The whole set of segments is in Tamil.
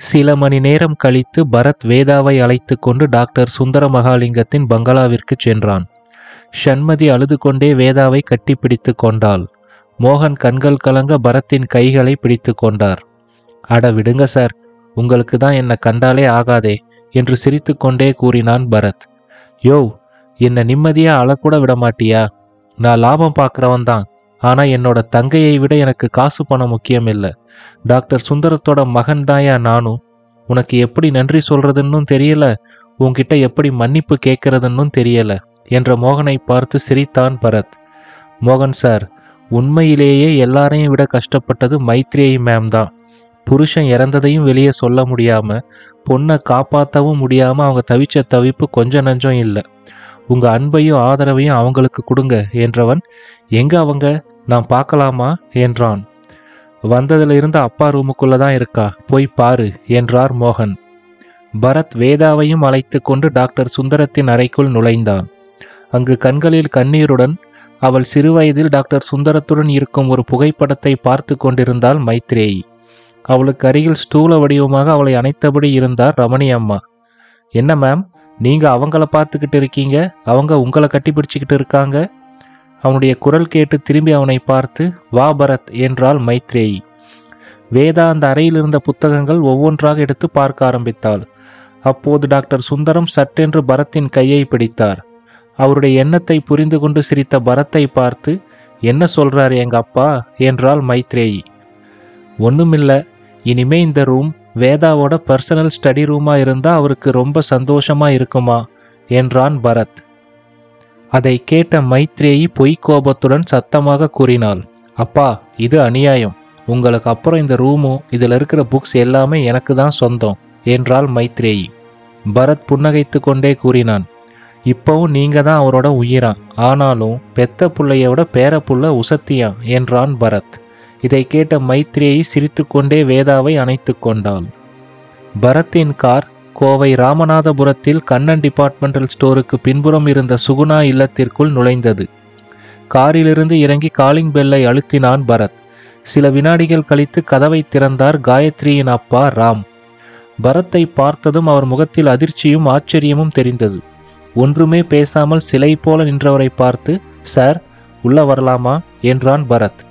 சில மணி நேரம் கழித்து பரத் வேதாவை அழைத்து கொண்டு டாக்டர் சுந்தர மகாலிங்கத்தின் பங்களாவிற்கு சென்றான். ஷண்மதி அழுது கொண்டே வேதாவை கட்டிப்பிடித்து கொண்டாள். மோகன் கண்கள் கலங்க பரத்தின் கைகளை பிடித்து கொண்டார். அட விடுங்க சார், உங்களுக்கு தான் என்னை கண்டாலே ஆகாதே என்று சிரித்து கொண்டே கூறினான் பரத். யோ, என்னை நிம்மதியா அழக்கூட விட மாட்டியா? நான் லாபம் பார்க்குறவன் தான், ஆனால் என்னோட தங்கையை விட எனக்கு காசு பணம் முக்கியம் இல்லை. டாக்டர் சுந்தரத்தோட மகன் தாயா நானும். உனக்கு எப்படி நன்றி சொல்றதுன்னு தெரியல, உன்கிட்ட எப்படி மன்னிப்பு கேட்கறதுன்னு தெரியல என்ற மோகனை பார்த்து சிரித்தான் பரத். மோகன் சார், உண்மையிலேயே எல்லாரையும் விட கஷ்டப்பட்டது மைத்ரேயி மேம் தான். புருஷன் இறந்ததையும் வெளியே சொல்ல முடியாம, பொண்ணை காப்பாற்றவும் முடியாம அவங்க தவிச்ச தவிப்பு கொஞ்சம் நஞ்சம் இல்லை. உங்க அன்பையும் ஆதரவையும் அவங்களுக்கு கொடுங்க என்றவன், எங்க அவங்க, நான் பார்க்கலாமா என்றான். வந்ததுல இருந்து அப்பா ரூமுக்குள்ள தான் இருக்கா, போய் பாரு என்றார் மோகன். பரத் வேதாவையும் அழைத்து கொண்டு டாக்டர் சுந்தரத்தின் அறைக்குள் நுழைந்தான். அங்கு கண்களில் கண்ணீருடன் அவள் சிறுவயதில் டாக்டர் சுந்தரத்துடன் இருக்கும் ஒரு புகைப்படத்தை பார்த்து கொண்டிருந்தாள் மைத்ரேயி. அவளுக்கு அருகில் ஸ்டூல வடிவமாக அவளை அணைத்தபடி இருந்தார் ரமணி அம்மா. என்ன மேம், நீங்க அவங்கள பார்த்துக்கிட்டு இருக்கீங்க, அவங்க உங்களை கட்டிப்பிடிச்சுக்கிட்டு இருக்காங்க. அவனுடைய குரல் கேட்டு திரும்பி அவனை பார்த்து, வா பரத் என்றாள் மைத்ரேயி. வேதா அந்த அறையில் இருந்த புத்தகங்கள் ஒவ்வொன்றாக எடுத்து பார்க்க ஆரம்பித்தாள். அப்போது டாக்டர் சுந்தரம் சட்டென்று பரத்தின் கையை பிடித்தார். அவருடைய எண்ணத்தை புரிந்து கொண்டு சிரித்த பரத்தை பார்த்து, என்ன சொல்றாரு எங்க அப்பா என்றாள் மைத்ரேயி. ஒண்ணுமில்ல, இனிமே இந்த ரூம் வேதாவோட பர்சனல் ஸ்டடி ரூமா இருந்தா அவருக்கு ரொம்ப சந்தோஷமா இருக்குமா என்றான் பரத். அதை கேட்ட மைத்ரேயி பொய்க்கோபத்துடன் சத்தமாக கூறினாள், அப்பா, இது அநியாயம். உங்களுக்கு அப்புறம் இந்த ரூமும் இதில் இருக்கிற புக்ஸ் எல்லாமே எனக்கு தான் சொந்தம் என்றாள் மைத்ரேயி. பரத் புன்னகைத்து கொண்டே கூறினான், இப்பவும் நீங்க தான் அவரோட உயிரான், ஆனாலும் பெத்த புள்ளையோட பேரப்புள்ள உசத்தியான் என்றான் பரத். இதை கேட்ட மைத்ரேயி சிரித்து கொண்டே வேதாவை அணைத்து கொண்டாள். பரத்தின் கார் கோவை ராமநாதபுரத்தில் கண்ணன் டிபார்ட்மெண்டல் ஸ்டோருக்கு பின்புறம் இருந்த சுகுணா இல்லத்திற்குள் நுழைந்தது. காரிலிருந்து இறங்கி காலிங் பெல்லை அழுத்தினான் பரத். சில வினாடிகள் கழித்து கதவை திறந்தார் காயத்ரியின் அப்பா ராம். பரத்தை பார்த்ததும் அவர் முகத்தில் அதிர்ச்சியும் ஆச்சரியமும் தெரிந்தது. ஒன்றுமே பேசாமல் சிலை போல நின்றவரை பார்த்து, சார், உள்ள வரலாமா என்றான் பரத்.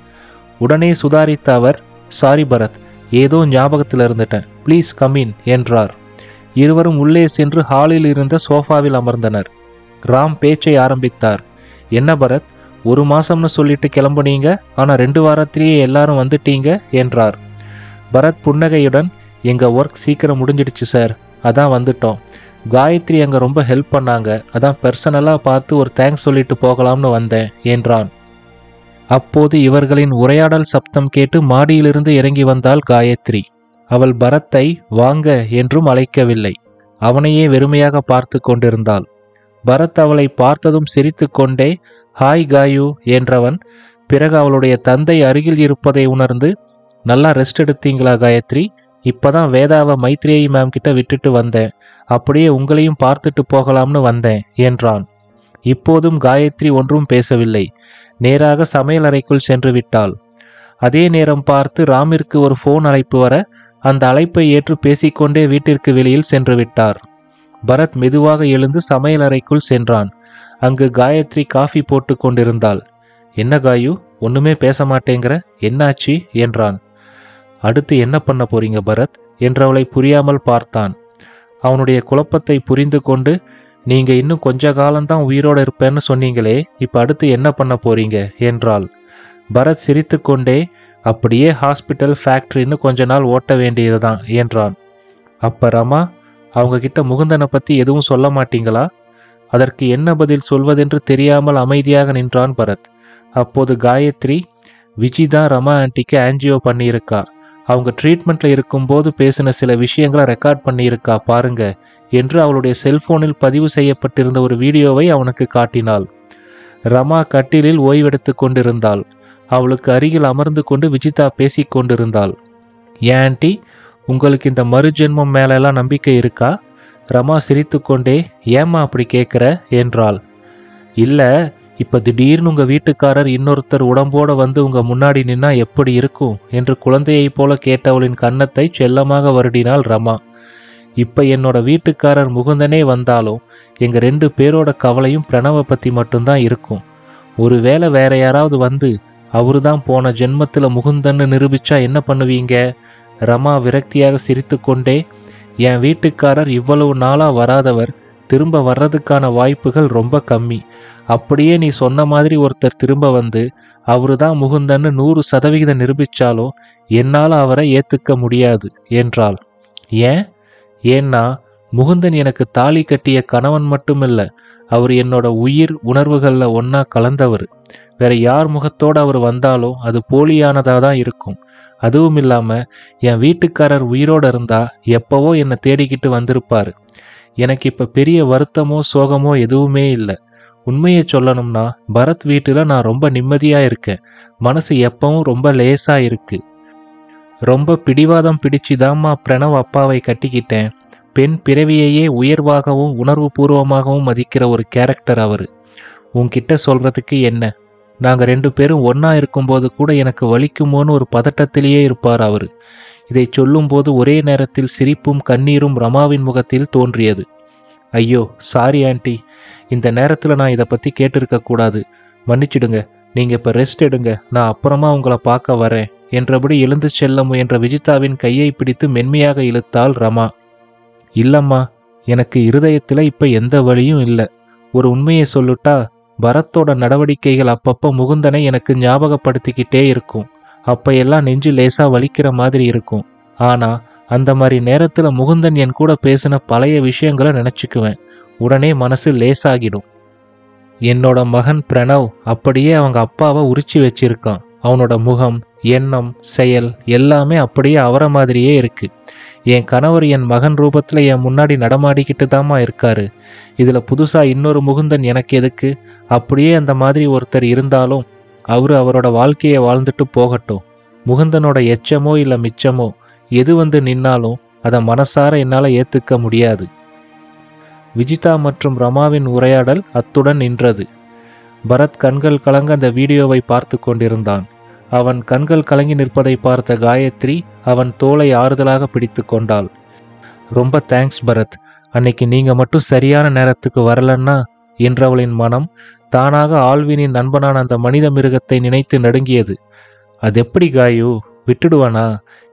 உடனே சுதாரித்த அவர், சாரி பரத், ஏதோ ஞாபகத்தில் இருந்துட்டேன், ப்ளீஸ் கமின் என்றார். இருவரும் உள்ளே சென்று ஹாலில் இருந்த சோஃபாவில் அமர்ந்தனர். ராம் பேச்சை ஆரம்பித்தார். என்ன பரத், 1 மாசம்னு சொல்லிட்டு கிளம்புனீங்க, ஆனால் 2 வாரத்திலேயே எல்லாரும் வந்துட்டீங்க என்றார். பரத் புன்னகையுடன், எங்க ஒர்க் சீக்கிரம் முடிஞ்சிடுச்சு சார், அதான் வந்துட்டோம். காயத்ரி அங்கே ரொம்ப ஹெல்ப் பண்ணாங்க, அதான் பர்சனலாக பார்த்து ஒரு தேங்க்ஸ் சொல்லிட்டு போகலாம்னு வந்தேன் என்றான். அப்போது இவர்களின் உரையாடல் சப்தம் கேட்டு மாடியிலிருந்து இறங்கி வந்தாள் காயத்ரி. அவள் பரத்தை வாங்க என்றும் அழைக்கவில்லை, அவனையே வெறுமையாக பார்த்து கொண்டிருந்தாள். பரத் அவளை பார்த்ததும் சிரித்து கொண்டே ஹாய் காயு என்றவன் பிறகு அவளுடைய தந்தை அருகில் இருப்பதை உணர்ந்து, நல்லா ரெஸ்ட் எடுத்தீங்களா காயத்ரி? இப்பதான் வேதாவை மைத்ரேயி மேம் கிட்ட விட்டுட்டு வந்தேன், அப்படியே உங்களையும் பார்த்துட்டு போகலாம்னு வந்தேன் என்றான். இப்போதும் காயத்ரி ஒன்றும் பேசவில்லை, நேராக சமையல் அறைக்குள் சென்று விட்டாள். அதே நேரம் பார்த்து ராமிற்கு ஒரு ஃபோன் அழைப்பு வர அந்த அழைப்பை ஏற்று பேசிக்கொண்டே வீட்டிற்கு வெளியில் சென்று விட்டார். பரத் மெதுவாக எழுந்து சமையல் அறைக்குள் சென்றான். அங்கு காயத்ரி காஃபி போட்டு கொண்டிருந்தாள். என்ன காயு, ஒண்ணுமே பேச மாட்டேங்கிற, என்னாச்சு என்றான். அடுத்து என்ன பண்ண போறீங்க பரத் என்றவளை புரியாமல் பார்த்தான். அவனுடைய குழப்பத்தை புரிந்து கொண்டு, நீங்க இன்னும் கொஞ்ச காலம்தான் உயிரோடு இருப்பேன்னு சொன்னீங்களே, இப்ப அடுத்து என்ன பண்ண போறீங்க என்றாள். பரத் சிரித்து கொண்டே, அப்படியே ஹாஸ்பிட்டல் ஃபேக்டரின்னு கொஞ்ச நாள் ஓட்ட வேண்டியதுதான் என்றான். அப்ப ரமா, அவங்க கிட்ட முகுந்தனை பத்தி எதுவும் சொல்ல மாட்டீங்களா? அதற்கு என்ன பதில் சொல்வதென்று தெரியாமல் அமைதியாக நின்றான் பரத். அப்போது காயத்ரி, விஜி தான் ரமா ஆண்டிக்கு ஆன்ஜியோ பண்ணியிருக்கா, அவங்க ட்ரீட்மெண்ட்ல இருக்கும்போது பேசின சில விஷயங்களை ரெக்கார்ட் பண்ணியிருக்கா பாருங்க என்று அவளுடைய செல்போனில் பதிவு செய்யப்பட்டிருந்த ஒரு வீடியோவை அவனுக்கு காட்டினாள். ரமா கட்டிலில் ஓய்வெடுத்து கொண்டிருந்தாள். அவளுக்கு அருகில் அமர்ந்து கொண்டு விஜிதா பேசி கொண்டிருந்தாள். ஏன் ஆண்டி, உங்களுக்கு இந்த மறுஜென்மம் மேலெல்லாம் நம்பிக்கை இருக்கா? ரமா சிரித்து கொண்டே, ஏம்மா அப்படி கேட்குற என்றாள். இல்லை, இப்ப திடீர்னு உங்க வீட்டுக்காரர் இன்னொருத்தர் உடம்போட வந்து உங்க முன்னாடி நின்னா எப்படி இருக்கும் என்று குழந்தையைப் போல கேட்டவளின் கன்னத்தை செல்லமாக வருடினாள் ரமா. இப்ப என்னோட வீட்டுக்காரர் முகுந்தனே வந்தாலும் எங்க 2 பேரோட கவலையும் பிரணவை பத்தி மட்டும்தான் இருக்கும். ஒருவேளை வேற யாராவது வந்து அவருதான் போன ஜென்மத்துல முகுந்தன்னு நிரூபிச்சா என்ன பண்ணுவீங்க? ரமா விரக்தியாக சிரித்து கொண்டே, என் வீட்டுக்காரர் இவ்வளவு நாளா வராதவர், திரும்ப வர்றதுக்கான வாய்ப்புகள் ரொம்ப கம்மி. அப்படியே நீ சொன்ன மாதிரி ஒருத்தர் திரும்ப வந்து அவருதான் முகுந்தன்னு 100% நிரூபிச்சாலும் என்னால் அவரை ஏத்துக்க முடியாது என்றாள். ஏன்னா முகுந்தன் எனக்கு தாலி கட்டிய கணவன் மட்டுமில்ல, அவர் என்னோட உயிர் உணர்வுகள்ல ஒன்னா கலந்தவர். வேற யார் முகத்தோடு அவர் வந்தாலும் அது போலியானதாக தான் இருக்கும். அதுவும் இல்லாம என் வீட்டுக்காரர் உயிரோடு இருந்தா எப்பவோ என்னை தேடிக்கிட்டு வந்திருப்பாரு. எனக்கு இப்ப பெரிய வருத்தமோ சோகமோ எதுவுமே இல்லை. உண்மையை சொல்லணும்னா பரத் வீட்டில் நான் ரொம்ப நிம்மதியா இருக்கேன். மனசு எப்பவும் ரொம்ப லேசா இருக்கு. ரொம்ப பிடிவாதம் பிடிச்சுதாம்மா பிரணவ் அப்பாவை கட்டிக்கிட்டேன். பெண் பிறவியையே உயர்வாகவும் உணர்வு பூர்வமாகவும் மதிக்கிற ஒரு கேரக்டர் அவரு. உன்கிட்ட சொல்றதுக்கு என்ன, நாங்கள் 2 பேரும் ஒன்றா இருக்கும்போது கூட எனக்கு வலிக்குமோன்னு ஒரு பதட்டத்திலேயே இருப்பார் அவர். இதை சொல்லும்போது ஒரே நேரத்தில் சிரிப்பும் கண்ணீரும் ரமாவின் முகத்தில் தோன்றியது. ஐயோ சாரி ஆண்டி, இந்த நேரத்தில் நான் இதை பற்றி கேட்டிருக்க கூடாது. மன்னிச்சிடுங்க. நீங்கள் இப்போ ரெஸ்ட் எடுங்க, நான் அப்புறமா உங்களை பார்க்க வரேன் என்றபடி எழுந்து செல்ல முயன்ற விஜிதாவின் கையை பிடித்து மென்மையாக இழுத்தாள் ரமா. இல்லம்மா, எனக்கு இருதயத்தில் இப்போ எந்த வலியும் இல்லை. ஒரு உண்மையை சொல்லுட்டா, பரத்தோட நடவடிக்கைகள் அப்பப்போ முகுந்தனை எனக்கு ஞாபகப்படுத்திக்கிட்டே இருக்கும். அப்ப எல்லாம் நெஞ்சு லேசா வலிக்கிற மாதிரி இருக்கும். ஆனா அந்த மாதிரி நேரத்துல முகுந்தன் என் கூட பேசின பழைய விஷயங்களை நினைச்சுக்குவேன். உடனே மனசு லேசாகிடும். என்னோட மகன் பிரணவ் அப்படியே அவங்க அப்பாவை உரிச்சு வச்சிருக்கான். அவனோட முகம், எண்ணம், செயல் எல்லாமே அப்படியே அவரை மாதிரியே இருக்கு. என் கணவர் என் மகன் ரூபத்தில் என் முன்னாடி நடமாடிக்கிட்டு தாமா இருக்காரு. இதில் புதுசாக இன்னொரு முகுந்தன் எனக்கு எதுக்கு? அப்படியே அந்த மாதிரி ஒருத்தர் இருந்தாலும் அவரோட வாழ்க்கையை வாழ்ந்துட்டு போகட்டும். முகுந்தனோட எச்சமோ இல்லை மிச்சமோ எது வந்து நின்னாலும் அதை மனசார என்னால் ஏற்றுக்க முடியாது. விஜிதா மற்றும் ரமாவின் உரையாடல் அத்துடன் நின்றது. பரத் கண்கள் கலங்க அந்த வீடியோவை பார்த்து கொண்டிருந்தான். அவன் கண்கள் கலங்கி நிற்பதை பார்த்த காயத்ரி அவன் தோளை ஆறுதலாக பிடித்து கொண்டாள். ரொம்ப தேங்க்ஸ் பரத், அன்னைக்கு நீங்க மட்டும் சரியான நேரத்துக்கு வரலன்னா என்றவளின் மனம் தானாக ஆல்வினின் நண்பனான அந்த மனித மிருகத்தை நினைத்து நடுங்கியது. அது எப்படி காயு, விட்டுடுவானா?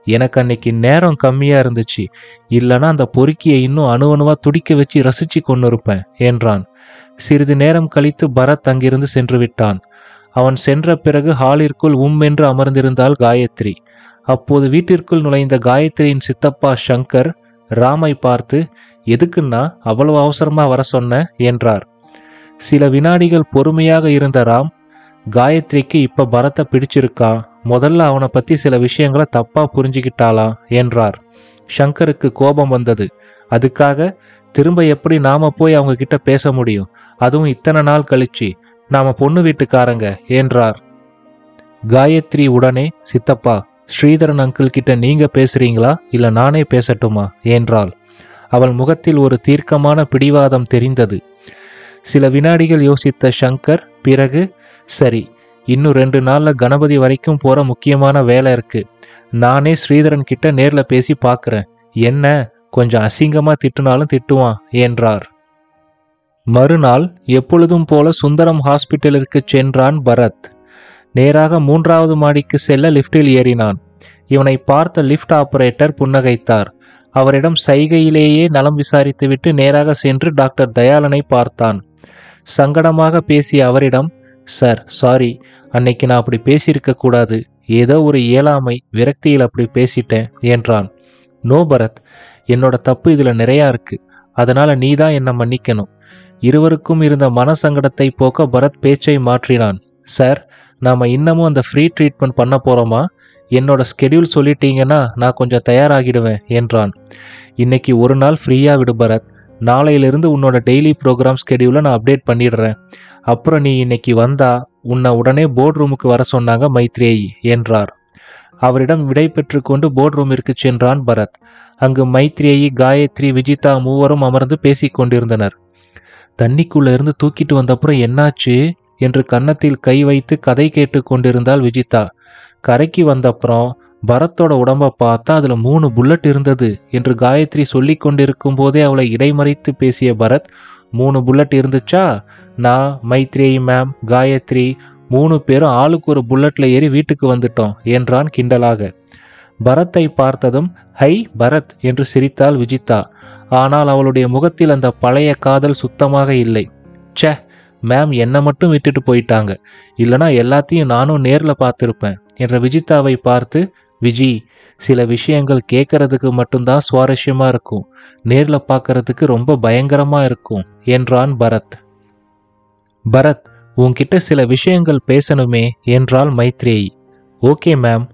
எனக்கு அன்னைக்கு நேரம் கம்மியா இருந்துச்சு. இல்லைன்னா அந்த பொறுக்கியை இன்னும் அணுவணுவா துடிக்க வச்சு ரசிச்சு கொண்டு இருப்பேன் என்றான். சிறிது நேரம் கழித்து பரத் அங்கிருந்து சென்று விட்டான். அவன் சென்ற பிறகு ஹாலிற்குள் என்று அமர்ந்திருந்தாள் காயத்ரி. அப்போது வீட்டிற்குள் நுழைந்த காயத்ரியின் சித்தப்பா சங்கர் ராமை பார்த்து, எதுக்குன்னா அவ்வளவு அவசரமா வர சொன்ன என்றார். சில வினாடிகள் பொறுமையாக இருந்த ராம், காயத்ரிக்கு இப்ப பரத்தை பிடிச்சிருக்கா, முதல்ல அவனை பத்தி சில விஷயங்களை தப்பா புரிஞ்சுக்கிட்டாளா என்றார். சங்கருக்கு கோபம் வந்தது. அதுக்காக திரும்ப எப்படி நாம போய் அவங்க கிட்ட பேச முடியும்? அதுவும் இத்தனை நாள் கழிச்சு. நாம பொண்ணு வீட்டுக்காரங்க என்றார். காயத்ரி உடனே, சித்தப்பா, ஸ்ரீதரன் அங்கிள் கிட்ட நீங்க பேசுறீங்களா இல்ல நானே பேசட்டுமா என்றாள். அவள் முகத்தில் ஒரு தீர்க்கமான பிடிவாதம் தெரிந்தது. சில வினாடிகள் யோசித்த சங்கர் பிறகு, சரி, இன்னும் 2 நாள்ல கணபதி வரைக்கும் போற முக்கியமான வேலை இருக்கு. நானே ஸ்ரீதரன் கிட்ட நேர்ல பேசி பார்க்கிறேன். என்ன கொஞ்சம் அசிங்கமா திட்டுனாலும் திட்டுவான் என்றார். மறுநாள் எப்பொழுதும் போல சுந்தரம் ஹாஸ்பிட்டலிற்கு சென்றான் பரத். நேராக 3வது மாடிக்கு செல்ல லிப்டில் ஏறினான். இவனை பார்த்த லிப்ட் ஆபரேட்டர் புன்னகைத்தார். அவரிடம் சைகையிலேயே நலம் விசாரித்துவிட்டு நேராக சென்று டாக்டர் தயாளனை பார்த்தான். சங்கடமாக பேசிய அவரிடம், சார் சாரி, அன்னைக்கு நான் அப்படி பேசியிருக்க கூடாது. ஏதோ ஒரு இயலாமை விரக்தியில் அப்படி பேசிட்டேன் என்றான். நோ பரத், என்னோட தப்பு இதில் நிறையா இருக்கு. அதனால நீ தான் என்னை மன்னிக்கணும். இருவருக்கும் இருந்த மனசங்கடத்தை போக்க பரத் பேச்சை மாற்றினான். சார், நாம் இன்னமும் அந்த ஃப்ரீ ட்ரீட்மெண்ட் பண்ண போகிறோமா? என்னோட ஸ்கெடியூல் சொல்லிட்டீங்கன்னா நான் கொஞ்சம் தயாராகிடுவேன் என்றான். இன்னைக்கு ஒரு நாள் ஃப்ரீயாக விடு பரத். நாளையிலிருந்து உன்னோட டெய்லி ப்ரோக்ராம் ஸ்கெடியூலை நான் அப்டேட் பண்ணிடுறேன். அப்புறம் நீ இன்னைக்கு வந்தா உன்னை உடனே போர்ட் ரூமுக்கு வர சொன்னாங்க மைத்ரேயி என்றார். அவரிடம் விடை பெற்று கொண்டு போர்ட் ரூமிற்கு சென்றான் பரத். அங்கு மைத்ரேயி, காயத்ரி, விஜிதா மூவரும் அமர்ந்து பேசிக் கொண்டிருந்தனர். தண்ணிக்குள்ள இருந்து தூக்கிட்டு வந்தப்புறம் என்னாச்சு என்று கன்னத்தில் கை வைத்து கதை கேட்டு கொண்டிருந்தாள் விஜிதா. கரைக்கு வந்தப்புறம் பரத்தோட உடம்பை பார்த்தா அதில் 3 புல்லட் இருந்தது என்று காயத்ரி சொல்லி கொண்டிருக்கும் போதே அவளை இடைமறித்து பேசிய பரத், 3 புல்லட் இருந்துச்சா? நான், மைத்ரேயி மேம், காயத்ரி 3 பேரும் ஆளுக்கு ஒரு புல்லட்ல ஏறி வீட்டுக்கு வந்துட்டோம் என்றான் கிண்டலாக. பரத்தை பார்த்ததும் ஹை பரத் என்று சிரித்தாள் விஜிதா. ஆனால் அவளுடைய முகத்தில் அந்த பழைய காதல் சுத்தமாக இல்லை. ச்சே, மேம் என்னை மட்டும் விட்டுட்டு போயிட்டாங்க, இல்லைனா எல்லாத்தையும் நானும் நேரில் பார்த்துருப்பேன் என்ற விஜிதாவை பார்த்து, விஜி, சில விஷயங்கள் கேட்கறதுக்கு மட்டும்தான் சுவாரஸ்யமா இருக்கும், நேரில் பார்க்கறதுக்கு ரொம்ப பயங்கரமா இருக்கும் என்றான் பரத். பரத், உன்கிட்ட சில விஷயங்கள் பேசணுமே என்றாள் Maitreyi. Okay ma'am.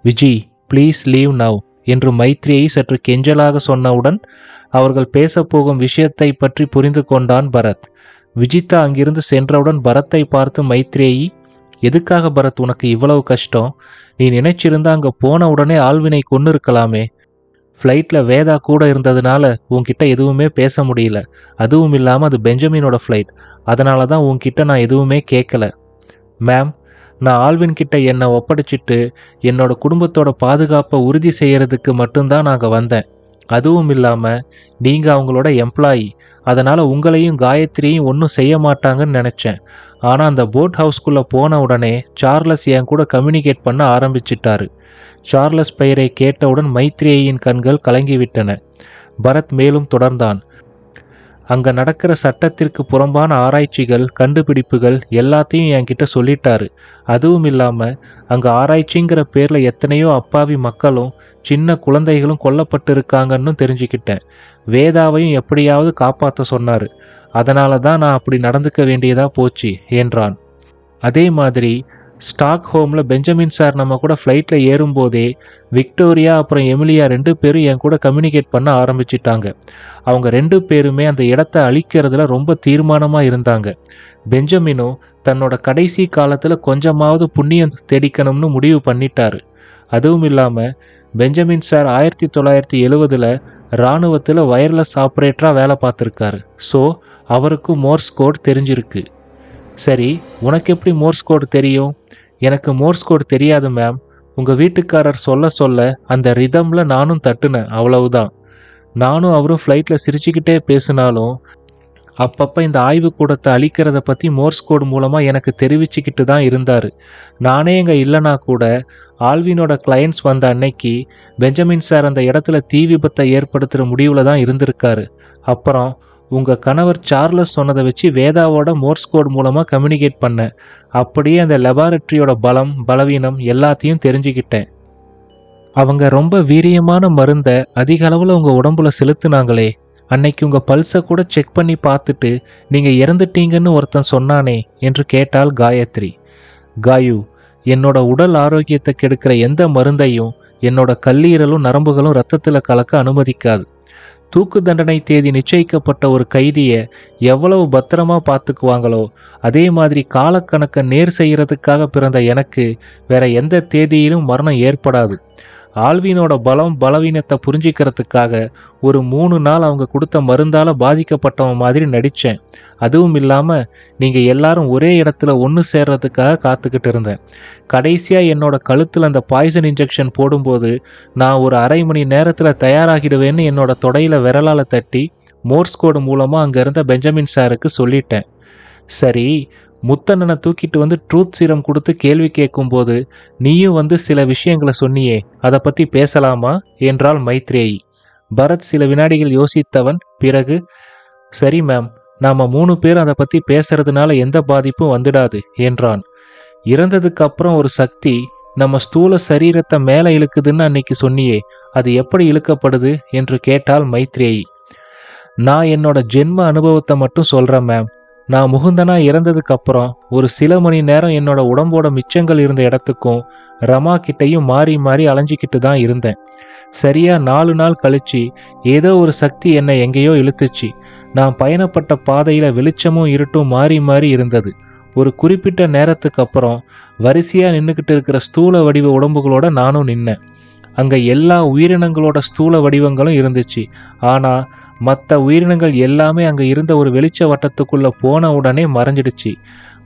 Viji, please leave now என்று மைத்ரேயி சற்று கெஞ்சலாக சொன்னவுடன் அவர்கள் பேசப்போகும் விஷயத்தை பற்றி புரிந்து கொண்டான் பரத். விஜிதா அங்கிருந்து சென்றவுடன் பரத்தை பார்த்து மைத்ரேயி, எதுக்காக பரத் உனக்கு இவ்வளவு கஷ்டம்? நீ நினைச்சிருந்தா அங்கே போன உடனே ஆல்வினை கொன்று இருக்கலாமே. ஃப்ளைட்டில் வேதா கூட இருந்ததுனால உன்கிட்ட எதுவுமே பேச முடியல. அதுவும் இல்லாமல் அது பெஞ்சமினோட ஃப்ளைட், அதனால தான் உன்கிட்ட நான் எதுவுமே கேட்கல. மேம், நான் ஆல்வின் கிட்ட என்னை ஒப்படைச்சிட்டு என்னோட குடும்பத்தோட பாதுகாப்பை உறுதி செய்யறதுக்கு மட்டும்தான் நாங்கள் வந்தேன். அதுவும் இல்லாமல் நீங்கள் அவங்களோட எம்ப்ளாயி, அதனால் உங்களையும் காயத்ரியும் ஒன்றும் செய்ய மாட்டாங்கன்னு நினச்சேன். ஆனால் அந்த போட் ஹவுஸ்குள்ளே போன உடனே சார்லஸ் என் கூட கம்யூனிகேட் பண்ண ஆரம்பிச்சிட்டாரு. சார்லஸ் பெயரை கேட்டவுடன் மைத்ரேயின் கண்கள் கலங்கிவிட்டன. பரத் மேலும் தொடர்ந்தான். அங்கே நடக்கிற சட்டத்திற்கு புறம்பான ஆராய்ச்சிகள், கண்டுபிடிப்புகள் எல்லாத்தையும் என்கிட்ட சொல்லிட்டாரு. அதுவும் இல்லாமல் அங்கே ஆராய்ச்சிங்கிற பேரில் எத்தனையோ அப்பாவி மக்களும் சின்ன குழந்தைகளும் கொல்லப்பட்டிருக்காங்கன்னு தெரிஞ்சுக்கிட்டேன். வேதாவையும் எப்படியாவது காப்பாற்ற சொன்னார். அதனால தான் நான் அப்படி நடந்துக்க வேண்டியதாக போச்சு என்றான். அதே மாதிரி ஸ்டாக்ஹோமில் பெஞ்சமின் சார் நம்ம கூட ஃப்ளைட்டில் ஏறும்போதே விக்டோரியா அப்புறம் எமிலியா 2 பேரும் என் கூட கம்யூனிகேட் பண்ண ஆரம்பிச்சிட்டாங்க. அவங்க 2 பேருமே அந்த இடத்த அழிக்கிறதுல ரொம்ப தீர்மானமாக இருந்தாங்க. பெஞ்சமினும் தன்னோட கடைசி காலத்தில் கொஞ்சமாவது புண்ணியம் தேடிக்கணும்னு முடிவு பண்ணிட்டாரு. அதுவும் இல்லாமல் பெஞ்சமின் சார் 1970 இராணுவத்தில் வயர்லெஸ் ஆப்ரேட்டராக வேலை பார்த்துருக்காரு. ஸோ அவருக்கும் மோர்ஸ் கோட் தெரிஞ்சிருக்கு. சரி, உனக்கு எப்படி மோர்ஸ் கோட் தெரியும்? எனக்கு மோர்ஸ் கோட் தெரியாது மேம். உங்கள் வீட்டுக்காரர் சொல்ல சொல்ல அந்த ரிதமில் நானும் தட்டுனேன், அவ்வளவுதான். நானும் அவரும் ஃப்ளைட்டில் சிரிச்சுக்கிட்டே பேசினாலும் அப்பப்போ இந்த ஆய்வுக்கூடத்தை அழிக்கிறத பற்றி மோர்ஸ் கோட் மூலமாக எனக்கு தெரிவிச்சுக்கிட்டு தான் இருந்தார். நானே இங்கே இல்லைனா கூட ஆல்வினோட கிளையண்ட்ஸ் வந்த அன்னைக்கு பெஞ்சமின் சார் அந்த இடத்துல தீ விபத்தை ஏற்படுத்துகிற முடிவில் தான் இருந்திருக்காரு. அப்புறம் உங்கள் கணவர் சார்லஸ் சொன்னதை வச்சு வேதாவோட மோர்ஸ் கோட் மூலமாக கம்யூனிகேட் பண்ணேன். அப்படியே அந்த லெபார்டரியோட பலம், பலவீனம் எல்லாத்தையும் தெரிஞ்சுக்கிட்டேன். அவங்க ரொம்ப வீரியமான மருந்தை அதிக அளவில் உங்கள் உடம்புல செலுத்துனாங்களே, அன்னைக்கு உங்கள் பல்ஸை கூட செக் பண்ணி பார்த்துட்டு நீங்கள் இறந்துட்டீங்கன்னு ஒருத்தன் சொன்னானே என்று கேட்டாள் காயத்ரி. காயு, என்னோட உடல் ஆரோக்கியத்தை கெடுக்கிற எந்த மருந்தையும் என்னோட கல்லீரலும் நரம்புகளும் ரத்தத்தில் கலக்க அனுமதிக்காது. தூக்கு தண்டனை தேதி நிச்சயிக்கப்பட்ட ஒரு கைதியை எவ்வளவு பத்திரமா பார்த்துக்குவாங்களோ அதே மாதிரி காலக்கணக்கை நேர் செய்யறதுக்காக பிறந்த எனக்கு வேற எந்த தேதியிலும் மரணம் ஏற்படாது. ஆல்வினோட பலம் பலவீனத்தை புரிஞ்சிக்கிறதுக்காக ஒரு 3 நாள் அவங்க கொடுத்த மருந்தால் பாதிக்கப்பட்டவன் மாதிரி நடித்தேன். அதுவும் இல்லாமல் நீங்கள் எல்லாரும் ஒரே இடத்துல ஒன்று சேர்றதுக்காக காத்துக்கிட்டு இருந்தேன். கடைசியாக என்னோட கழுத்தில் அந்த பாய்சன் இன்ஜெக்ஷன் போடும்போது நான் ஒரு அரை மணி நேரத்தில் தயாராகிடுவேன்னு என்னோட தொடையில் விரலால் தட்டி மோர்ஸ் கோடு மூலமாக அங்கே இருந்த பெஞ்சமின் சாருக்கு சொல்லிட்டேன். சரி, முத்தண்ணனை தூக்கிட்டு வந்து ட்ரூத் சீரம் கொடுத்து கேள்வி கேட்கும்போது நீயும் சில விஷயங்களை சொன்னியே, அதை பற்றி பேசலாமா என்றாள் மைத்ரேயி. பரத் சில வினாடிகள் யோசித்தவன் பிறகு, சரி மேம், நாம் 3 பேரும் அதை பற்றி பேசுறதுனால எந்த பாதிப்பும் வந்துடாது என்றான். இறந்ததுக்கு அப்புறம் ஒரு சக்தி நம்ம ஸ்தூல சரீரத்தை மேலே இழுக்குதுன்னு அன்னைக்கு சொன்னியே, அது எப்படி இழுக்கப்படுது என்று கேட்டாள் மைத்ரேயி. நான் என்னோட ஜென்ம அனுபவத்தை மட்டும் சொல்கிறேன் மேம். நான் முகுந்தனா இறந்ததுக்கு அப்புறம் ஒரு சில மணி நேரம் என்னோட உடம்போட மிச்சங்கள் இருந்த இடத்துக்கும் ரமா கிட்டையும் மாறி மாறி அலைஞ்சிக்கிட்டு தான் இருந்தேன். சரியா 4 நாள் கழிச்சு ஏதோ ஒரு சக்தி என்னை எங்கேயோ இழுத்துச்சு. நான் பயணப்பட்ட பாதையில வெளிச்சமும் இருட்டும் மாறி மாறி இருந்தது. ஒரு குறிப்பிட்ட நேரத்துக்கு அப்புறம் வரிசையா நின்றுக்கிட்டு இருக்கிற ஸ்தூல வடிவ உடம்புகளோட நானும் நின்னேன். அங்க எல்லா உயிரினங்களோட ஸ்தூல வடிவங்களும் இருந்துச்சு. ஆனா மற்ற உயிரினங்கள் எல்லாமே அங்கே இருந்த ஒரு வெளிச்ச வட்டத்துக்குள்ளே போன உடனே மறைஞ்சிடுச்சு.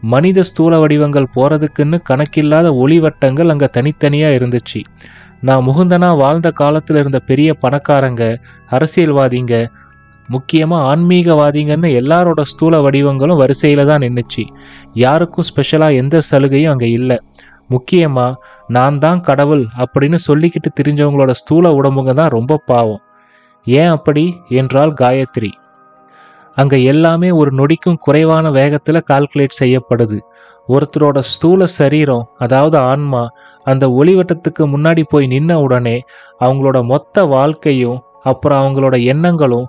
மனித ஸ்தூல வடிவங்கள் போகிறதுக்குன்னு கணக்கில்லாத ஒளிவட்டங்கள் அங்கே தனித்தனியாக இருந்துச்சு. நான் முகுந்தனா வாழ்ந்த காலத்தில் இருந்த பெரிய பணக்காரங்க, அரசியல்வாதிங்க, முக்கியமாக ஆன்மீகவாதிங்கன்னு எல்லாரோட ஸ்தூல வடிவங்களும் வரிசையில் தான் நின்றுச்சு. யாருக்கும் ஸ்பெஷலாக எந்த சலுகையும் அங்கே இல்லை. முக்கியமாக நான் தான் கடவுள் அப்படின்னு சொல்லிக்கிட்டு தெரிஞ்சவங்களோட ஸ்தூல உடம்புங்க தான் ரொம்ப பாவம். ஏன் அப்படி என்றால் காயத்ரி, அங்கே எல்லாமே ஒரு நொடிக்கும் குறைவான வேகத்தில் கால்குலேட் செய்யப்படுது. ஒருத்தரோட ஸ்தூல சரீரம், அதாவது ஆன்மா, அந்த ஒளிவட்டத்துக்கு முன்னாடி போய் நின்ன உடனே அவங்களோட மொத்த வாழ்க்கையும் அப்புறம் அவங்களோட எண்ணங்களும்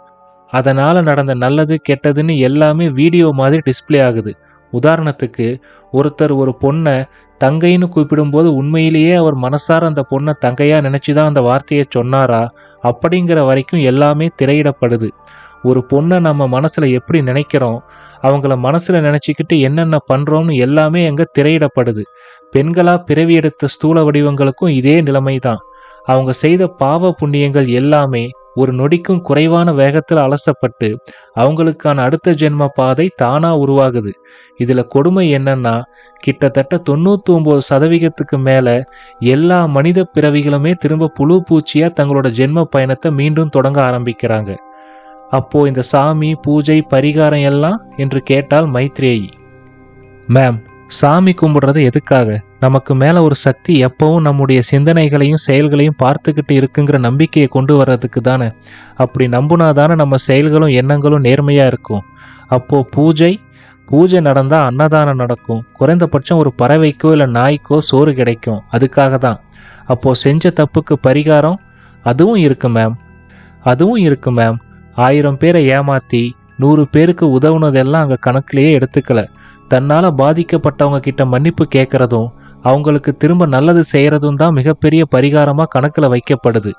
அதனால் நடந்த நல்லது கெட்டதுன்னு எல்லாமே வீடியோ மாதிரி டிஸ்பிளே ஆகுது. உதாரணத்துக்கு, ஒருத்தர் ஒரு பொண்ணை தங்கைன்னு கூப்பிடும்போது உண்மையிலேயே அவர் மனசார அந்த பொண்ணை தங்கையாக நினச்சி தான் அந்த வார்த்தையை சொன்னாரா அப்படிங்கிற வரைக்கும் எல்லாமே திரையிடப்படுது. ஒரு பொண்ணை நம்ம மனசில் எப்படி நினைக்கிறோம், அவங்கள மனசில் நினச்சிக்கிட்டு என்னென்ன பண்ணுறோம்னு எல்லாமே அங்கே திரையிடப்படுது. பெண்களாக பிறவி எடுத்த ஸ்தூல வடிவங்களுக்கும் இதே நிலைமை தான். அவங்க செய்த பாவ புண்ணியங்கள் எல்லாமே ஒரு நொடிக்கும் குறைவான வேகத்தில் அலசப்பட்டு அவங்களுக்கான அடுத்த ஜென்ம பாதை தானாக உருவாகுது. இதில் கொடுமை என்னன்னா, கிட்டத்தட்ட 99% மேலே எல்லா மனித பிறவிகளுமே திரும்ப புழு பூச்சியாக தங்களோட ஜென்ம பயணத்தை மீண்டும் தொடங்க ஆரம்பிக்கிறாங்க. அப்போ இந்த சாமி, பூஜை, பரிகாரம் எல்லாம் என்று கேட்டால் மைத்ரேயி, மேம், சாமி கும்பிடுறது எதுக்காக? நமக்கு மேலே ஒரு சக்தி எப்பவும் நம்முடைய சிந்தனைகளையும் செயல்களையும் பார்த்துக்கிட்டு இருக்குங்கிற நம்பிக்கையை கொண்டு வர்றதுக்கு தானே. அப்படி நம்புனா தானே நம்ம செயல்களும் எண்ணங்களும் நேர்மையாக இருக்கும். அப்போது பூஜை நடந்தால் அன்னதானம் நடக்கும். குறைந்தபட்சம் ஒரு பறவைக்கோ இல்லை நாய்க்கோ சோறு கிடைக்கும். அதுக்காக தான். அப்போது செஞ்ச தப்புக்கு பரிகாரம் அதுவும் இருக்கு மேம். 1000 பேரை ஏமாற்றி 100 பேருக்கு உதவுனதெல்லாம் அங்கே கணக்கிலேயே எடுத்துக்கல. தன்னால் பாதிக்கப்பட்டவங்க கிட்ட மன்னிப்பு கேட்குறதும் அவங்களுக்கு திரும்ப நல்லது செய்கிறதும் தான் மிகப்பெரிய பரிகாரமாக கணக்கில் வைக்கப்படுது.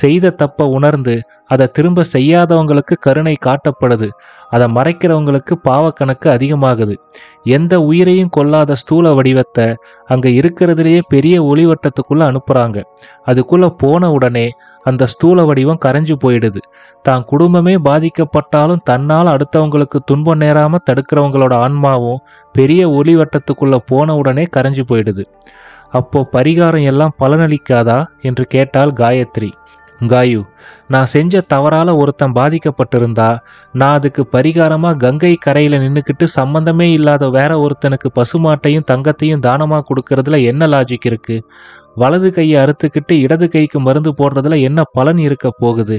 செய்த தப்பை உணர்ந்து அதை திரும்ப செய்யாதவங்களுக்கு கருணை காட்டப்படுது. அதை மறைக்கிறவங்களுக்கு பாவக்கணக்கு அதிகமாகுது. எந்த உயிரையும் கொல்லாத ஸ்தூல வடிவத்தை அங்கே இருக்கிறதுலேயே பெரிய ஒளிவட்டத்துக்குள்ளே அனுப்புகிறாங்க. அதுக்குள்ளே போன உடனே அந்த ஸ்தூல வடிவம் கரைஞ்சு போயிடுது. தான் குடும்பமே பாதிக்கப்பட்டாலும் தன்னால் அடுத்தவங்களுக்கு துன்பம் நேராமல் தடுக்கிறவங்களோட ஆன்மாவும் பெரிய ஒளிவட்டத்துக்குள்ளே போன உடனே கரைஞ்சு போயிடுது. அப்போ பரிகாரம் எல்லாம் பலனளிக்காதா என்று கேட்டால் காயத்ரி. காயு, நான் செஞ்ச தவறால் ஒருத்தன் பாதிக்கப்பட்டிருந்தா நான் அதுக்கு பரிகாரமாக கங்கை கரையில் நின்றுக்கிட்டு சம்பந்தமே இல்லாத வேற ஒருத்தனுக்கு பசுமாட்டையும் தங்கத்தையும் தானமாக கொடுக்கறதுல என்ன லாஜிக் இருக்குது? வலது கையை அறுத்துக்கிட்டு இடது கைக்கு மருந்து போடுறதுல என்ன பலன் இருக்க போகுது?